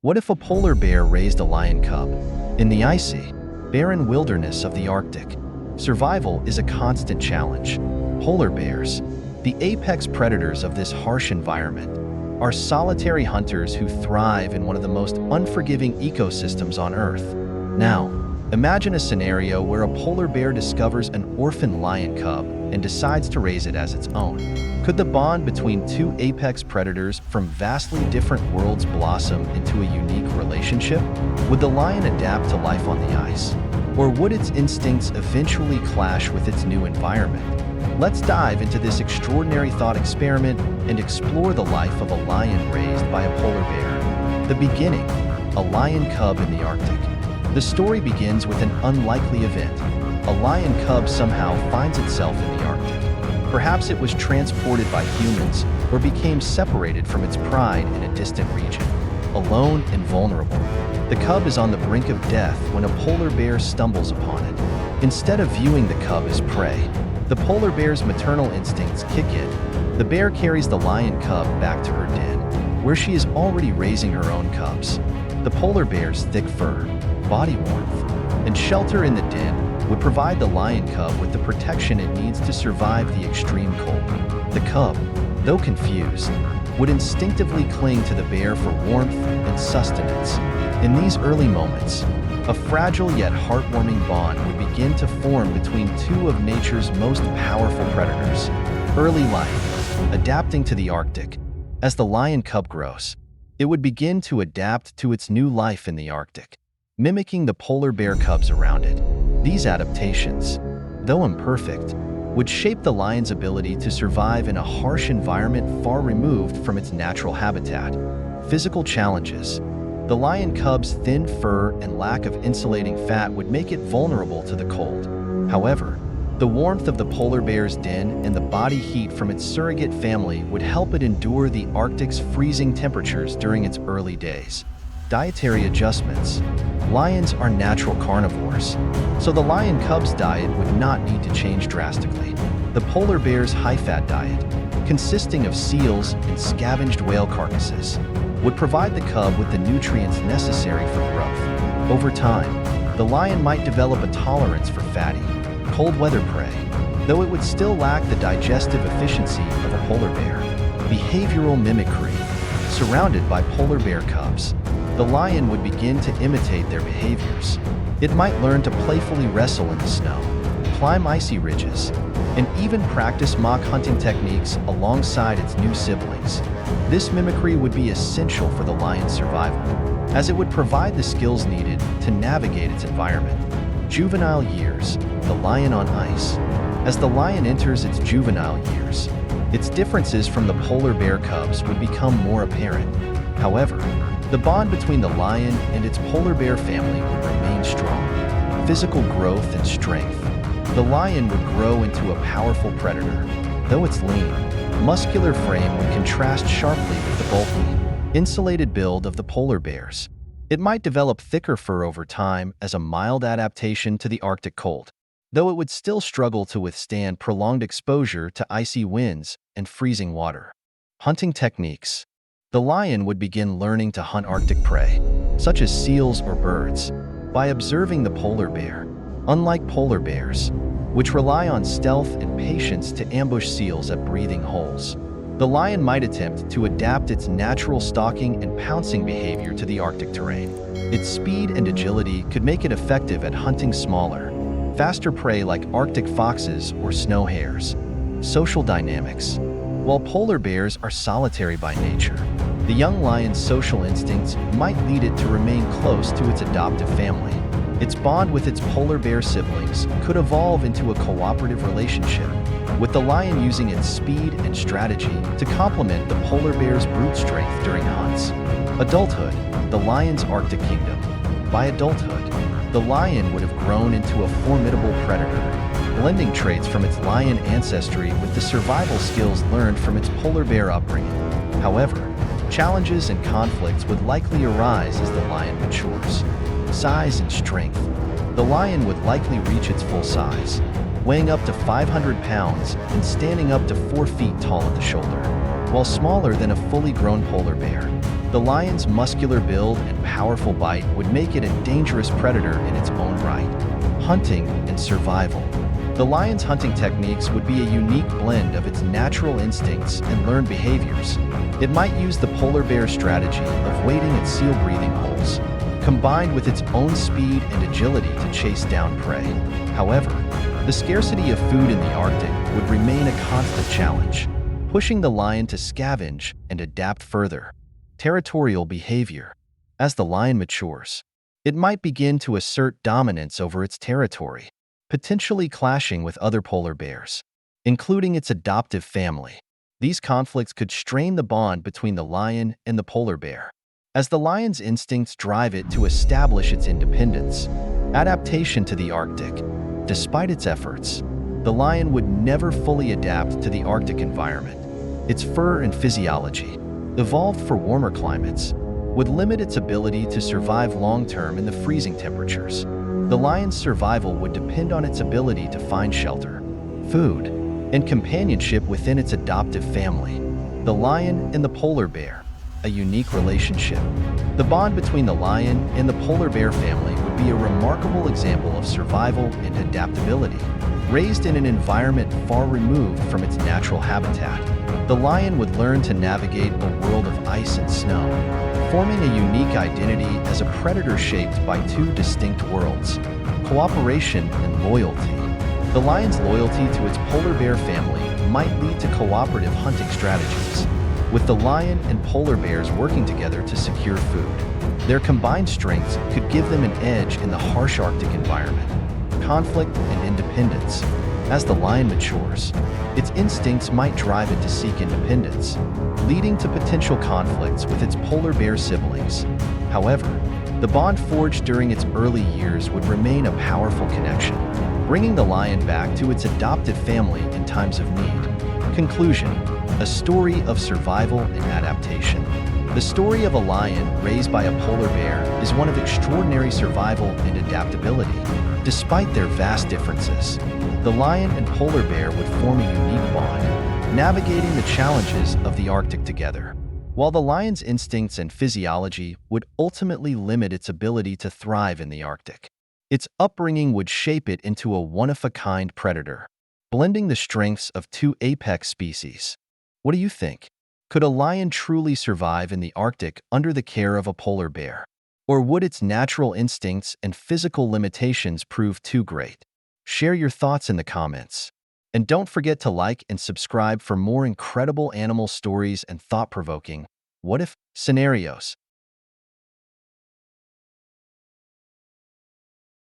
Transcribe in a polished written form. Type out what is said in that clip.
What if a polar bear raised a lion cub? In the icy, barren wilderness of the Arctic, survival is a constant challenge. Polar bears, the apex predators of this harsh environment, are solitary hunters who thrive in one of the most unforgiving ecosystems on Earth. Now, imagine a scenario where a polar bear discovers an orphan lion cub and decides to raise it as its own. Could the bond between two apex predators from vastly different worlds blossom into a unique relationship? Would the lion adapt to life on the ice? Or would its instincts eventually clash with its new environment? Let's dive into this extraordinary thought experiment and explore the life of a lion raised by a polar bear. The beginning, a lion cub in the Arctic. The story begins with an unlikely event. A lion cub somehow finds itself in the Arctic. Perhaps it was transported by humans or became separated from its pride in a distant region. Alone and vulnerable, the cub is on the brink of death when a polar bear stumbles upon it. Instead of viewing the cub as prey, the polar bear's maternal instincts kick in. The bear carries the lion cub back to her den, where she is already raising her own cubs. The polar bear's thick fur, body warmth, and shelter in the den would provide the lion cub with the protection it needs to survive the extreme cold. The cub, though confused, would instinctively cling to the bear for warmth and sustenance. In these early moments, a fragile yet heartwarming bond would begin to form between two of nature's most powerful predators. Early life, adapting to the Arctic. As the lion cub grows, it would begin to adapt to its new life in the Arctic, mimicking the polar bear cubs around it. These adaptations, though imperfect, would shape the lion's ability to survive in a harsh environment far removed from its natural habitat. Physical challenges. The lion cub's thin fur and lack of insulating fat would make it vulnerable to the cold. However, the warmth of the polar bear's den and the body heat from its surrogate family would help it endure the Arctic's freezing temperatures during its early days. Dietary adjustments. Lions are natural carnivores, so the lion cub's diet would not need to change drastically. The polar bear's high-fat diet, consisting of seals and scavenged whale carcasses, would provide the cub with the nutrients necessary for growth. Over time, the lion might develop a tolerance for fatty, cold-weather prey, though it would still lack the digestive efficiency of a polar bear. Behavioral mimicry. Surrounded by polar bear cubs, the lion would begin to imitate their behaviors. It might learn to playfully wrestle in the snow, climb icy ridges, and even practice mock hunting techniques alongside its new siblings. This mimicry would be essential for the lion's survival, as it would provide the skills needed to navigate its environment. Juvenile years, the lion on ice. As the lion enters its juvenile years, its differences from the polar bear cubs would become more apparent. However, the bond between the lion and its polar bear family would remain strong. Physical growth and strength. The lion would grow into a powerful predator. Though its lean, muscular frame would contrast sharply with the bulky, insulated build of the polar bears. It might develop thicker fur over time as a mild adaptation to the Arctic cold, though it would still struggle to withstand prolonged exposure to icy winds and freezing water. Hunting techniques. The lion would begin learning to hunt Arctic prey, such as seals or birds, by observing the polar bear. Unlike polar bears, which rely on stealth and patience to ambush seals at breathing holes, the lion might attempt to adapt its natural stalking and pouncing behavior to the Arctic terrain. Its speed and agility could make it effective at hunting smaller, faster prey like Arctic foxes or snow hares. Social dynamics. While polar bears are solitary by nature, the young lion's social instincts might lead it to remain close to its adoptive family. Its bond with its polar bear siblings could evolve into a cooperative relationship, with the lion using its speed and strategy to complement the polar bear's brute strength during hunts. Adulthood, the lion's Arctic kingdom. By adulthood, the lion would have grown into a formidable predator, blending traits from its lion ancestry with the survival skills learned from its polar bear upbringing. However, challenges and conflicts would likely arise as the lion matures. Size and strength. The lion would likely reach its full size, weighing up to 500 pounds and standing up to 4 feet tall at the shoulder. While smaller than a fully grown polar bear, The lion's muscular build and powerful bite would make it a dangerous predator in its own right. Hunting and survival. The lion's hunting techniques would be a unique blend of its natural instincts and learned behaviors. It might use the polar bear strategy of waiting at seal breathing holes, combined with its own speed and agility to chase down prey. However, the scarcity of food in the Arctic would remain a constant challenge, pushing the lion to scavenge and adapt further. Territorial behavior. As the lion matures, it might begin to assert dominance over its territory, potentially clashing with other polar bears, including its adoptive family. These conflicts could strain the bond between the lion and the polar bear, as the lion's instincts drive it to establish its independence. Adaptation to the Arctic. Despite its efforts, the lion would never fully adapt to the Arctic environment. Its fur and physiology, evolved for warmer climates, would limit its ability to survive long-term in the freezing temperatures. The lion's survival would depend on its ability to find shelter, food, and companionship within its adoptive family. The lion and the polar bear, a unique relationship. The bond between the lion and the polar bear family would be a remarkable example of survival and adaptability. Raised in an environment far removed from its natural habitat, the lion would learn to navigate a world of ice and snow, forming a unique identity as a predator shaped by two distinct worlds: cooperation and loyalty. The lion's loyalty to its polar bear family might lead to cooperative hunting strategies, with the lion and polar bears working together to secure food. Their combined strengths could give them an edge in the harsh Arctic environment. Conflict and independence. As the lion matures, its instincts might drive it to seek independence, leading to potential conflicts with its polar bear siblings. However, the bond forged during its early years would remain a powerful connection, bringing the lion back to its adoptive family in times of need. Conclusion: a story of survival and adaptation. The story of a lion raised by a polar bear is one of extraordinary survival and adaptability. Despite their vast differences, the lion and polar bear would form a unique bond, navigating the challenges of the Arctic together. While the lion's instincts and physiology would ultimately limit its ability to thrive in the Arctic, its upbringing would shape it into a one-of-a-kind predator, blending the strengths of two apex species. What do you think? Could a lion truly survive in the Arctic under the care of a polar bear? Or would its natural instincts and physical limitations prove too great? Share your thoughts in the comments. And don't forget to like and subscribe for more incredible animal stories and thought-provoking what-if scenarios.